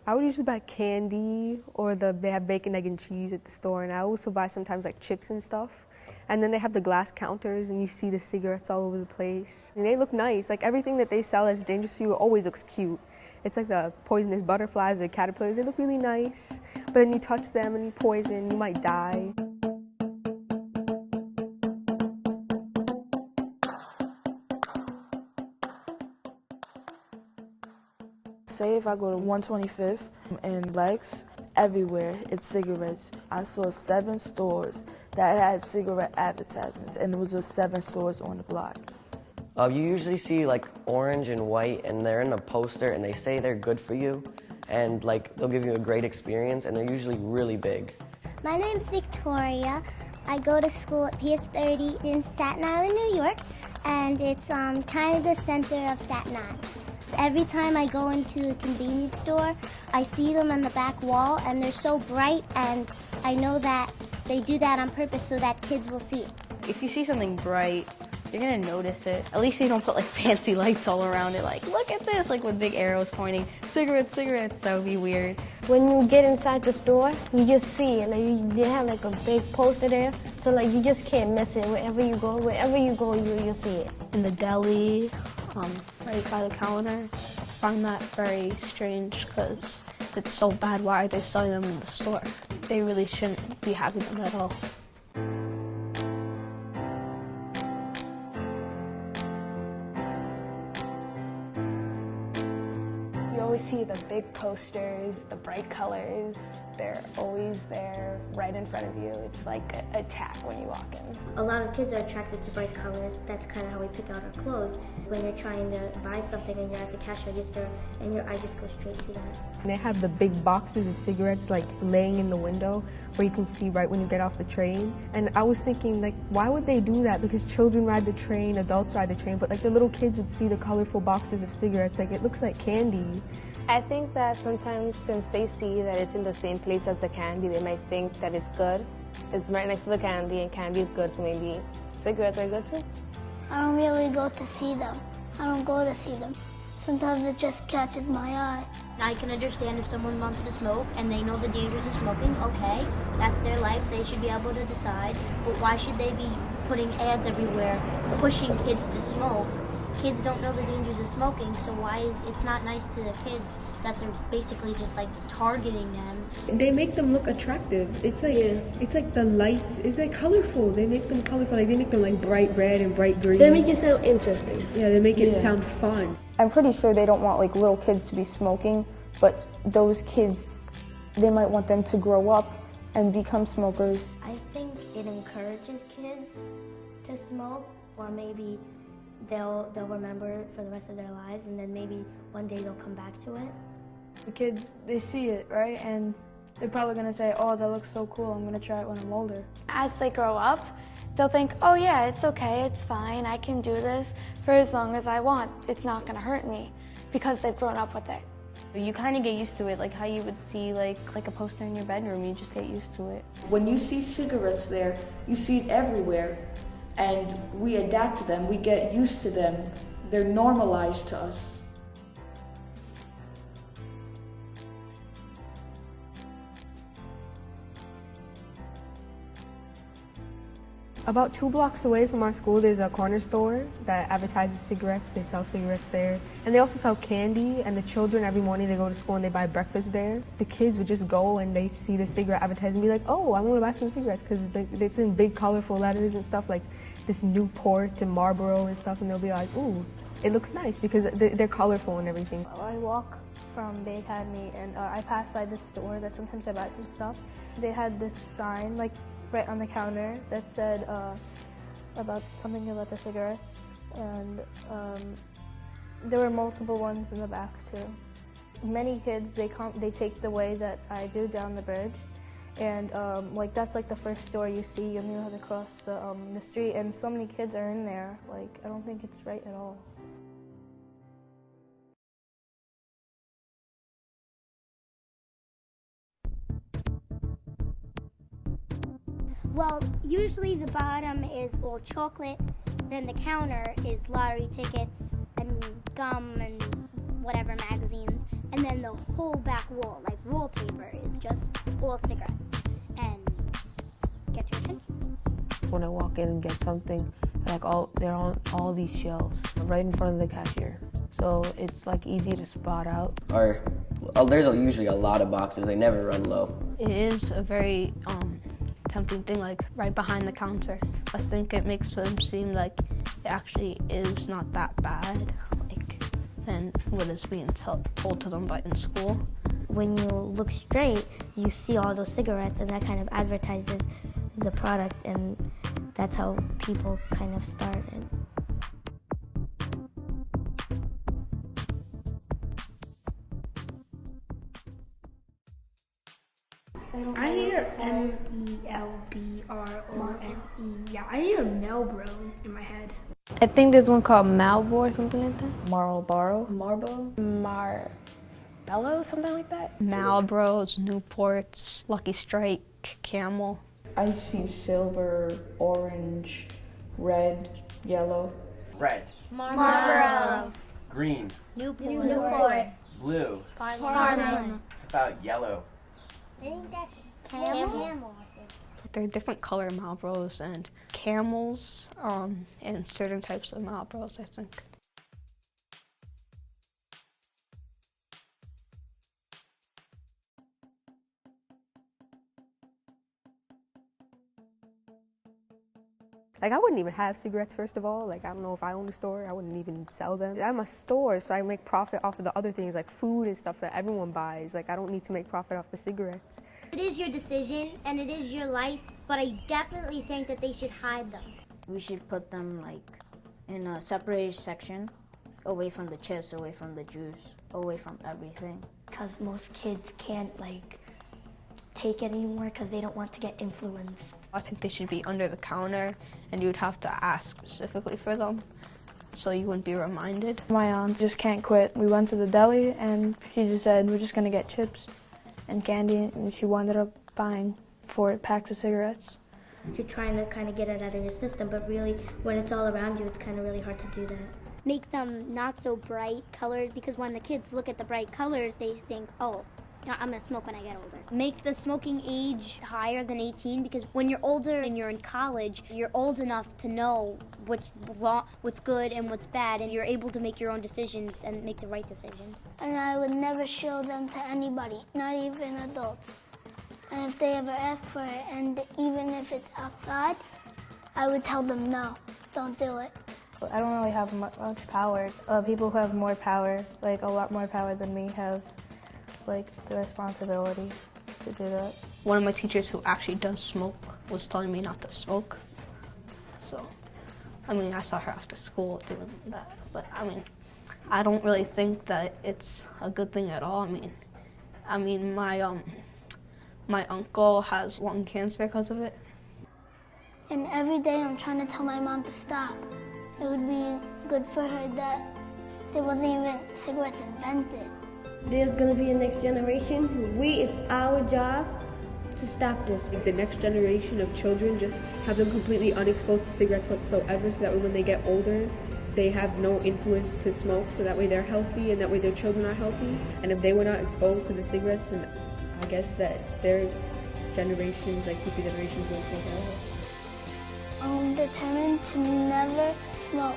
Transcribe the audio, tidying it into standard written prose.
I would usually buy candy or they have bacon, egg, and cheese at the store, and I also buy sometimes like chips and stuff. And then they have the glass counters and you see the cigarettes all over the place. And they look nice. Like everything that they sell that's dangerous for you always looks cute. It's like the poisonous butterflies, the caterpillars, they look really nice. But then you touch them and you poison, you might die. Say if I go to 125th and Lex, everywhere it's cigarettes. I saw 7 stores that had cigarette advertisements, and it was just 7 stores on the block. You usually see like orange and white, and they're in a poster, and they say they're good for you, and like they'll give you a great experience, and they're usually really big. My name's Victoria. I go to school at PS30 in Staten Island, New York, and it's kind of the center of Staten Island. Every time I go into a convenience store, I see them on the back wall, and they're so bright, and I know that they do that on purpose so that kids will see it. If you see something bright, you're gonna notice it. At least they don't put like fancy lights all around it, like, look at this, like with big arrows pointing, cigarettes, cigarettes, that would be weird. When you get inside the store, you just see it, like they have like a big poster there, so like you just can't miss it. Wherever you go, you'll see it. In the deli, right by the counter, I find that very strange because it's so bad. Why are they selling them in the store? They really shouldn't be having them at all. You always see the big posters, the bright colors. They're always there right in front of you. It's like an attack when you walk in. A lot of kids are attracted to bright colors. That's kind of how we pick out our clothes. When you're trying to buy something and you're at the cash register and your eye just goes straight to that. And they have the big boxes of cigarettes like laying in the window where you can see right when you get off the train. And I was thinking, like, why would they do that? Because children ride the train, adults ride the train, but like the little kids would see the colorful boxes of cigarettes, like it looks like candy. I think that sometimes since they see that it's in the same place as the candy, they might think that it's good. It's right next to the candy and candy is good, so maybe cigarettes are good too. I don't really go to see them. I don't go to see them. Sometimes it just catches my eye. I can understand if someone wants to smoke and they know the dangers of smoking, okay, that's their life, they should be able to decide. But why should they be putting ads everywhere, pushing kids to smoke? Kids don't know the dangers of smoking, so it's not nice to the kids that they're basically just like targeting them. They make them look attractive. It's like the light, it's like colorful. They make them colorful, like they make them like bright red and bright green. They make it sound interesting. Yeah, they make it sound fun. I'm pretty sure they don't want like little kids to be smoking, but those kids, they might want them to grow up and become smokers. I think it encourages kids to smoke, or maybe they'll remember it for the rest of their lives, and then maybe one day they'll come back to it. The kids, they see it, right? And they're probably gonna say, oh, that looks so cool, I'm gonna try it when I'm older. As they grow up, they'll think, oh yeah, it's okay, it's fine, I can do this for as long as I want. It's not gonna hurt me, because they've grown up with it. You kind of get used to it, like how you would see like a poster in your bedroom, you just get used to it. When you see cigarettes there, you see it everywhere. And we adapt to them, we get used to them, they're normalized to us. About 2 blocks away from our school, there's a corner store that advertises cigarettes. They sell cigarettes there. And they also sell candy, and the children, every morning they go to school and they buy breakfast there. The kids would just go and they see the cigarette advertising and be like, oh, I want to buy some cigarettes, because it's in big colorful letters and stuff like this Newport and Marlboro and stuff, and they'll be like, ooh, it looks nice because they're colorful and everything. I walk from Bay Academy and I pass by this store that sometimes I buy some stuff. They had this sign like right on the counter that said about something about the cigarettes, and there were multiple ones in the back too. Many kids, they take the way that I do down the bridge, and like that's like the first store you see. You know how to cross the street, and so many kids are in there. Like I don't think it's right at all. Well, usually the bottom is all chocolate, then the counter is lottery tickets and gum and whatever magazines, and then the whole back wall, like wallpaper, is just all cigarettes and get your attention. When I walk in and get something, like they're on all these shelves right in front of the cashier. So it's like easy to spot out. There's usually a lot of boxes. They never run low. It is a very tempting thing, like right behind the counter. I think it makes them seem like it actually is not that bad, like than what is being told to them in school. When you look straight, you see all those cigarettes, and that kind of advertises the product, and that's how people kind of started. I hear Melbrone. Yeah, I hear Melbrone in my head. I think there's one called Marlboro or something like that. Marlboro. Marbello, something like that. Marlboros, Newports, Lucky Strike, Camel. I see silver, orange, red, yellow. Red. Marlboro. Green. Newport. Blue. Parliament. How about yellow? I think that's Camel. There are different color Marlboros and Camels, and certain types of Marlboros, I think. Like, I wouldn't even have cigarettes, first of all. Like, I don't know if I owned a store, I wouldn't even sell them. I'm a store, so I make profit off of the other things, like food and stuff that everyone buys. Like, I don't need to make profit off the cigarettes. It is your decision, and it is your life, but I definitely think that they should hide them. We should put them, like, in a separated section, away from the chips, away from the juice, away from everything. Because most kids can't, like, take it anymore because they don't want to get influenced. I think they should be under the counter, and you would have to ask specifically for them, so you wouldn't be reminded. My aunt just can't quit. We went to the deli, and she just said, we're just going to get chips and candy, and she wound up buying 4 packs of cigarettes. You're trying to kind of get it out of your system, but really, when it's all around you, it's kind of really hard to do that. Make them not so bright colored, because when the kids look at the bright colors, they think, oh, I'm gonna smoke when I get older. Make the smoking age higher than 18, because when you're older and you're in college, you're old enough to know what's good and what's bad, and you're able to make your own decisions and make the right decision. And I would never show them to anybody, not even adults. And if they ever ask for it, and even if it's outside, I would tell them no, don't do it. I don't really have much power. People who have more power, like a lot more power than me, have like the responsibility to do that. One of my teachers who actually does smoke was telling me not to smoke. So, I mean, I saw her after school doing that. But I mean, I don't really think that it's a good thing at all. I mean, my uncle has lung cancer because of it. And every day I'm trying to tell my mom to stop. It would be good for her that there wasn't even cigarettes invented. There's gonna be a next generation. It's our job to stop this. The next generation of children, just have them completely unexposed to cigarettes whatsoever, so that way when they get older, they have no influence to smoke, so that way they're healthy and that way their children are healthy. And if they were not exposed to the cigarettes, then I guess that their generations, like future generations, will smoke at all. I'm determined to never smoke.